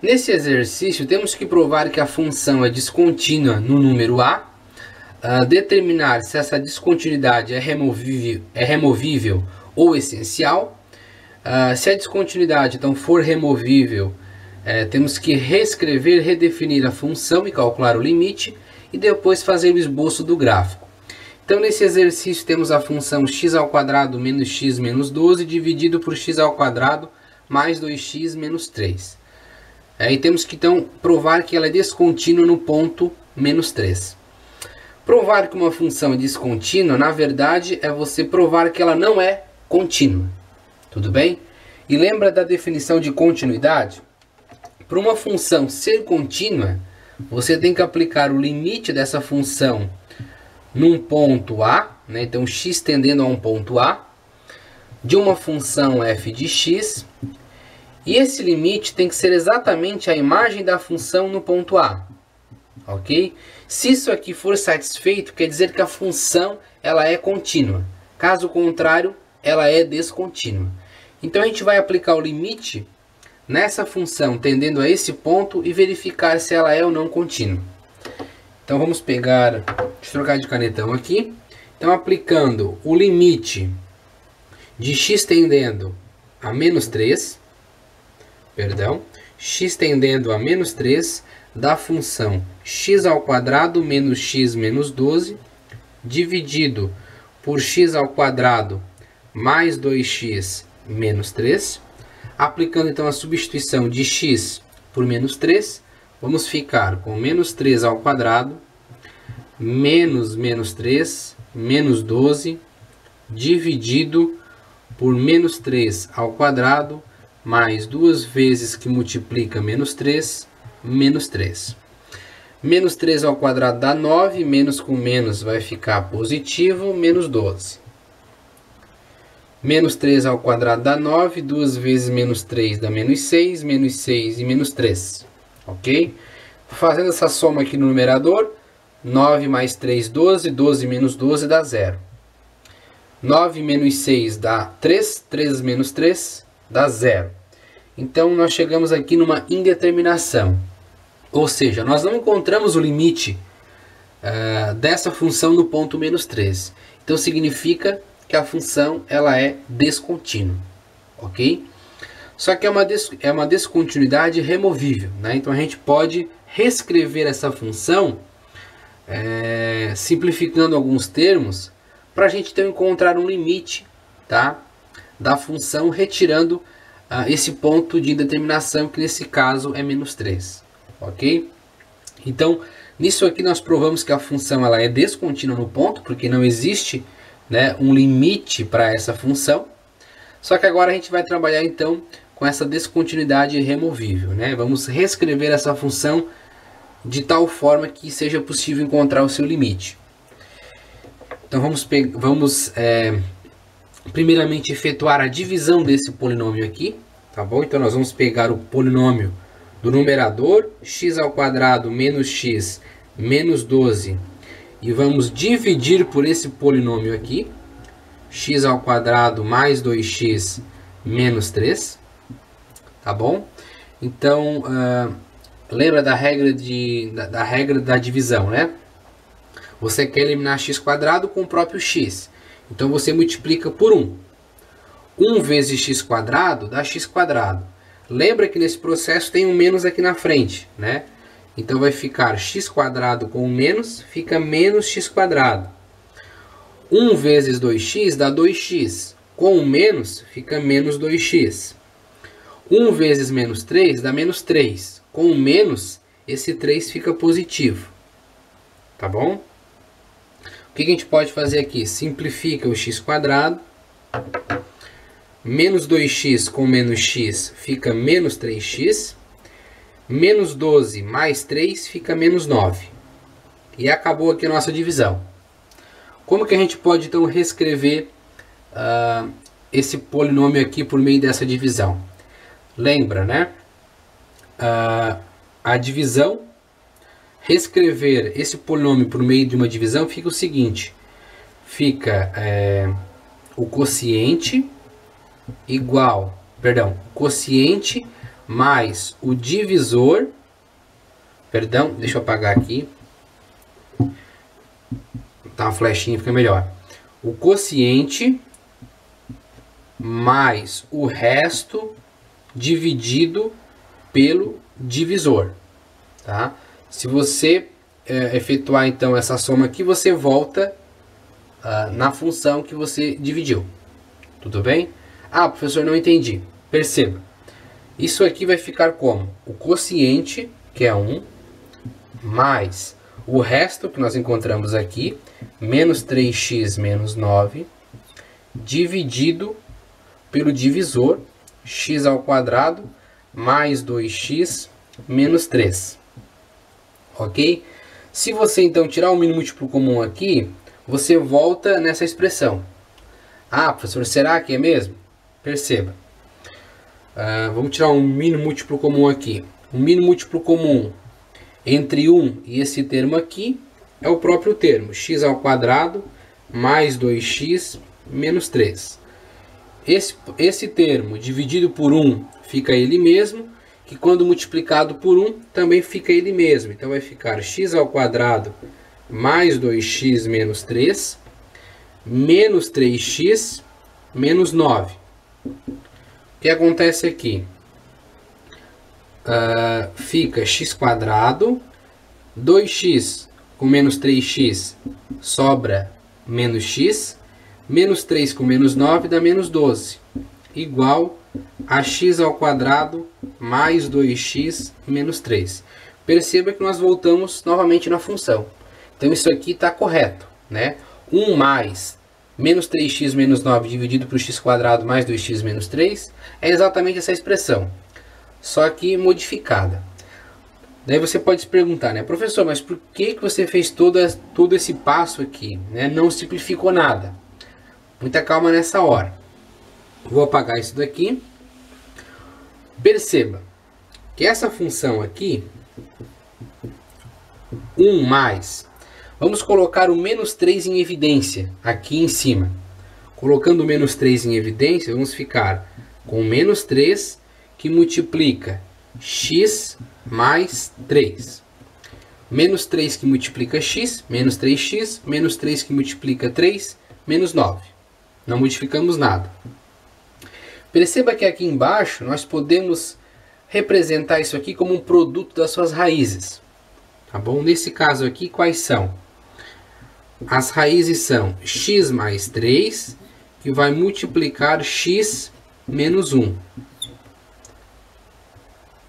Nesse exercício, temos que provar que a função é descontínua no número a, determinar se essa descontinuidade é removível ou essencial. Se a descontinuidade então for removível, temos que reescrever, redefinir a função e calcular o limite e depois fazer o esboço do gráfico. Então nesse exercício temos a função x² menos x menos 12 dividido por x² mais 2x menos 3. E temos que então provar que ela é descontínua no ponto menos 3. Provar que uma função é descontínua, na verdade, é você provar que ela não é contínua. Tudo bem? E lembra da definição de continuidade? Para uma função ser contínua, você tem que aplicar o limite dessa função num ponto A, né? Então x tendendo a um ponto A, de uma função f de x. E esse limite tem que ser exatamente a imagem da função no ponto A, ok? Se isso aqui for satisfeito, quer dizer que a função ela é contínua. Caso contrário, ela é descontínua. Então a gente vai aplicar o limite nessa função tendendo a esse ponto e verificar se ela é ou não contínua. Então vamos pegar, deixa eu trocar de canetão aqui. Então aplicando o limite de x tendendo a menos 3, x tendendo a menos 3 da função x² menos x menos 12 dividido por x² mais 2x menos 3. Aplicando então a substituição de x por menos 3, vamos ficar com menos 3² menos menos 3 menos 12 dividido por menos 3² mais 2 vezes que multiplica menos 3, menos 3. Menos 3² dá 9, menos com menos vai ficar positivo, menos 12. Menos 3² dá 9, 2 vezes menos 3 dá menos 6 e menos 3. Ok? Fazendo essa soma aqui no numerador, 9 mais 3, 12, 12 menos 12 dá 0. 9 menos 6 dá 3, 3 menos 3 dá 0. Então nós chegamos aqui numa indeterminação. Ou seja, nós não encontramos o limite dessa função no ponto menos 3. Então significa que a função ela é descontínua. Ok? Só que é uma descontinuidade removível, né? Então a gente pode reescrever essa função simplificando alguns termos para a gente então encontrar um limite, tá, da função retirando esse ponto de indeterminação, que nesse caso é menos 3. Ok? Então, nisso aqui nós provamos que a função ela é descontínua no ponto, porque não existe, né, um limite para essa função. Só que agora a gente vai trabalhar então com essa descontinuidade removível, né? Vamos reescrever essa função de tal forma que seja possível encontrar o seu limite. Então vamos primeiramente efetuar a divisão desse polinômio aqui, tá bom? Então nós vamos pegar o polinômio do numerador, x² menos x menos 12, e vamos dividir por esse polinômio aqui, x² mais 2x menos 3, tá bom? Então, lembra da regra da divisão, né? Você quer eliminar x² com o próprio x. Então você multiplica por 1. 1 vezes x² dá x². Lembra que nesse processo tem um menos aqui na frente, né? Então vai ficar x² com menos, fica menos x². 1 vezes 2x dá 2x. Com o menos, fica menos 2x. 1 vezes menos 3 dá menos 3. Com o menos, esse 3 fica positivo. Tá bom? O que a gente pode fazer aqui? Simplifica o x². Menos 2x com menos x fica menos 3x. Menos 12 mais 3 fica menos 9. E acabou aqui a nossa divisão. Como que a gente pode então reescrever esse polinômio aqui por meio dessa divisão? Lembra, né? A divisão, reescrever esse polinômio por meio de uma divisão fica o seguinte. Fica quociente mais o divisor, perdão, deixa eu apagar aqui, tá, uma flechinha fica melhor. O quociente mais o resto dividido pelo divisor, tá? Se você efetuar então essa soma aqui, você volta na função que você dividiu. Tudo bem? Ah, professor, não entendi. Perceba. Isso aqui vai ficar como? O quociente, que é 1, mais o resto que nós encontramos aqui, menos 3x menos 9, dividido pelo divisor, x ao quadrado, mais 2x menos 3. Ok? Se você então tirar o mínimo múltiplo comum aqui, você volta nessa expressão. Ah, professor, será que é mesmo? Perceba. Vamos tirar um mínimo múltiplo comum aqui. O mínimo múltiplo comum entre 1 e esse termo aqui é o próprio termo, x ao quadrado mais 2x menos 3. Esse termo dividido por 1 fica ele mesmo, que quando multiplicado por 1 também fica ele mesmo. Então vai ficar x ao quadrado mais 2x menos 3, menos 3x menos 9. O que acontece aqui? Fica x quadrado, 2x com menos 3x sobra menos x, menos 3 com menos 9 dá menos 12, igual a x ao quadrado mais 2x menos 3. Perceba que nós voltamos novamente na função. Então isso aqui está correto, né? 1 mais menos 3x menos 9 dividido por x quadrado mais 2x menos 3 é exatamente essa expressão, só que modificada. Daí você pode se perguntar, né, professor, mas por que você fez todo esse passo aqui, né? Não simplificou nada. Muita calma nessa hora. Vou apagar isso daqui. Perceba que essa função aqui, 1 mais, vamos colocar o menos 3 em evidência aqui em cima. Colocando o menos 3 em evidência, vamos ficar com menos 3 que multiplica x mais 3. Menos 3 que multiplica x, menos 3x, menos 3 que multiplica 3, menos 9. Não modificamos nada. Perceba que aqui embaixo nós podemos representar isso aqui como um produto das suas raízes. Tá bom? Nesse caso aqui, quais são? As raízes são x mais 3, que vai multiplicar x menos 1.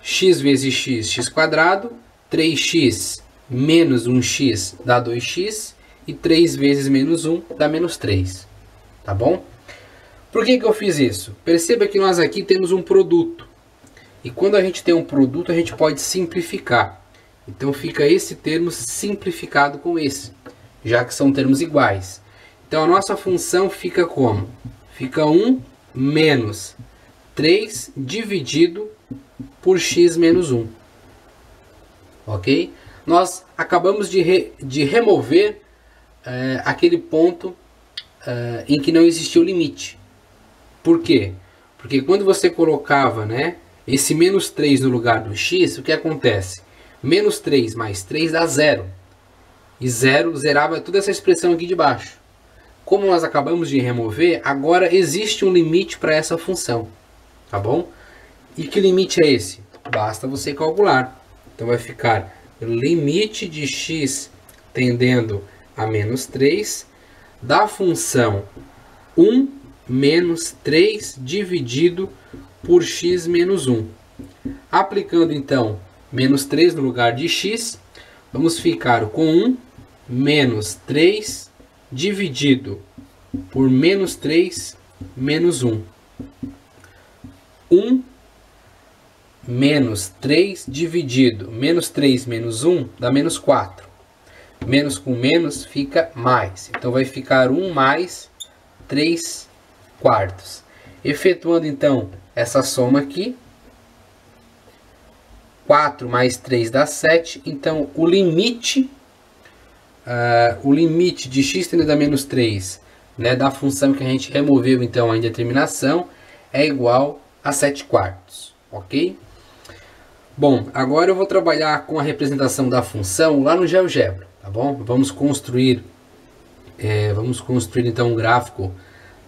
X vezes x, x quadrado. 3x menos 1x dá 2x. E 3 vezes menos 1 dá menos 3. Tá bom? Por que eu fiz isso? Perceba que nós aqui temos um produto. E quando a gente tem um produto, a gente pode simplificar. Então fica esse termo simplificado com esse, já que são termos iguais. Então a nossa função fica como? Fica 1 menos 3 dividido por x menos 1. Ok? Nós acabamos de remover aquele ponto em que não existia o limite. Por quê? Porque quando você colocava, né, esse menos 3 no lugar do x, o que acontece? Menos 3 mais 3 dá 0. E 0 zerava toda essa expressão aqui de baixo. Como nós acabamos de remover, agora existe um limite para essa função. Tá bom? E que limite é esse? Basta você calcular. Então vai ficar limite de x tendendo a menos 3 da função 1 menos 3 dividido por x menos 1. Aplicando então menos 3 no lugar de x, vamos ficar com 1 menos 3 dividido por menos 3 menos 1. 1 menos 3 dividido menos 3 menos 1 dá menos 4. Menos com menos fica mais. Então vai ficar 1 mais 3 quartos. Efetuando então essa soma aqui, 4 mais 3 dá 7. Então o limite de x tendendo a menos 3, né, da função que a gente removeu então a indeterminação, é igual a 7 quartos. Ok? Bom, agora eu vou trabalhar com a representação da função lá no GeoGebra, tá bom? Vamos construir então um gráfico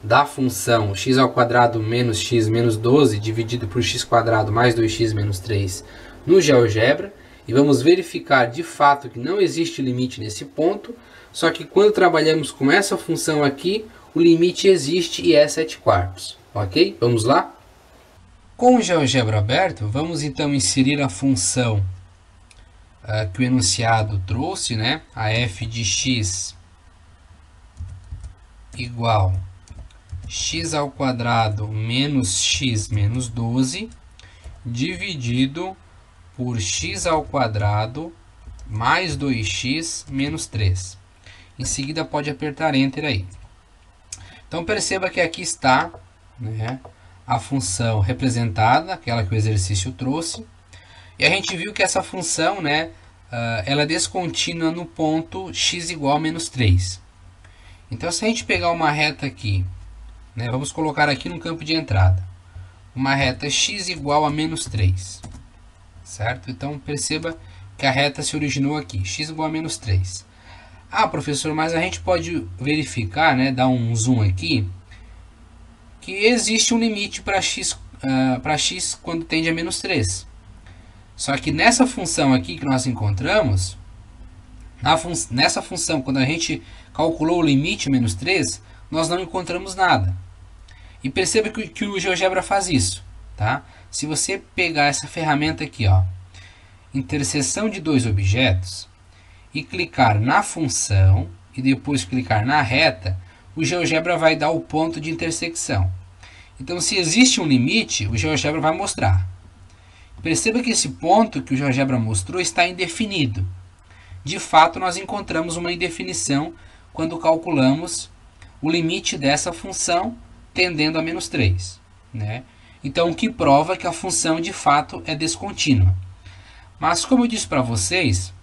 da função x² menos x menos 12 dividido por x² mais 2x menos 3 no GeoGebra, e vamos verificar de fato que não existe limite nesse ponto, só que quando trabalhamos com essa função aqui, o limite existe e é 7/4, ok? Vamos lá? Com o GeoGebra aberto, vamos então inserir a função que o enunciado trouxe, né? A f de x igual x² menos x menos 12 dividido por x² mais 2x menos 3. Em seguida pode apertar Enter aí. Então perceba que aqui está, né, a função representada, aquela que o exercício trouxe. E a gente viu que essa função, né, ela é descontínua no ponto x igual a menos 3. Então se a gente pegar uma reta aqui, né, vamos colocar aqui no campo de entrada, uma reta x igual a menos 3. Certo? Então perceba que a reta se originou aqui, x igual a menos 3. Ah, professor, mas a gente pode verificar, né, dar um zoom aqui, que existe um limite para x quando tende a menos 3. Só que nessa função aqui que nós encontramos, nessa função, quando a gente calculou o limite menos 3, nós não encontramos nada. E perceba que o GeoGebra faz isso, tá? Se você pegar essa ferramenta aqui, ó, interseção de dois objetos, e clicar na função, e depois clicar na reta, o GeoGebra vai dar o ponto de intersecção. Então, se existe um limite, o GeoGebra vai mostrar. Perceba que esse ponto que o GeoGebra mostrou está indefinido. De fato, nós encontramos uma indefinição quando calculamos o limite dessa função tendendo a menos 3. Né? Então, o que prova que a função de fato é descontínua. Mas, como eu disse para vocês,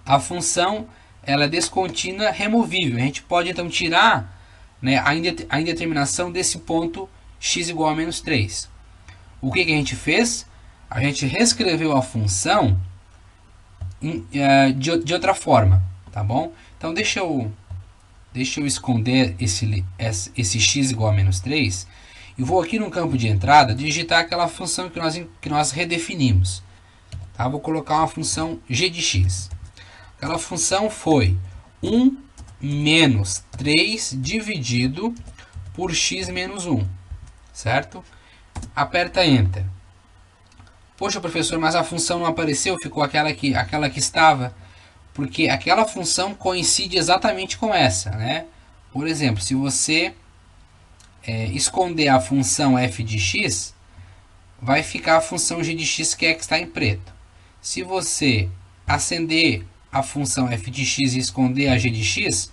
a função ela é descontínua removível. A gente pode então tirar, né, a indeterminação desse ponto x igual a menos 3. O que a gente fez? A gente reescreveu a função de outra forma, tá bom? Então deixa eu esconder esse x igual a menos 3 e vou aqui no campo de entrada digitar aquela função que nós redefinimos. Tá? Vou colocar uma função g de x. Aquela função foi 1 menos 3 dividido por x menos 1, certo? Aperta Enter. Poxa, professor, mas a função não apareceu, ficou aquela que estava, porque aquela função coincide exatamente com essa, né? Por exemplo, se você esconder a função f de x, vai ficar a função g de x que está em preto. Se você acender a função f de x e esconder a g de x,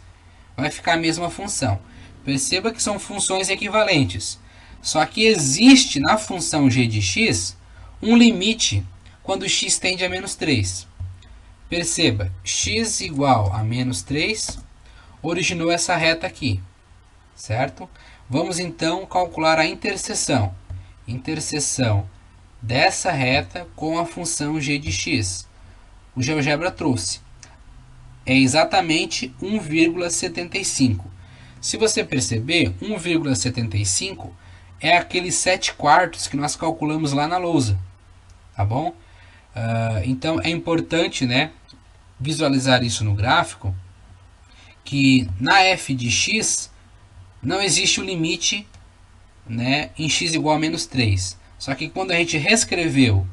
vai ficar a mesma função. Perceba que são funções equivalentes. Só que existe na função g de x um limite quando x tende a menos 3. Perceba, x igual a menos 3 originou essa reta aqui, certo? Vamos então calcular a interseção. Interseção dessa reta com a função g de x. O GeoGebra trouxe. É exatamente 1,75. Se você perceber, 1,75 é aqueles 7/4 que nós calculamos lá na lousa. Tá bom? Então é importante, né, visualizar isso no gráfico, que na f de x não existe o limite, né, em x igual a menos 3. Só que quando a gente reescreveu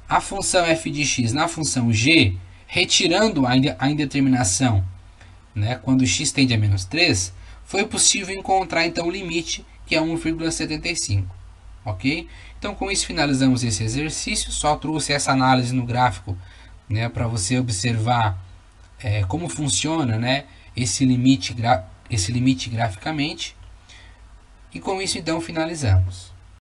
a função f de x na função g, retirando a indeterminação, né, quando x tende a menos 3, foi possível encontrar então o limite, que é 1,75. Ok? Então com isso finalizamos esse exercício. Só trouxe essa análise no gráfico, né, para você observar como funciona, né, esse limite graficamente. E com isso então finalizamos.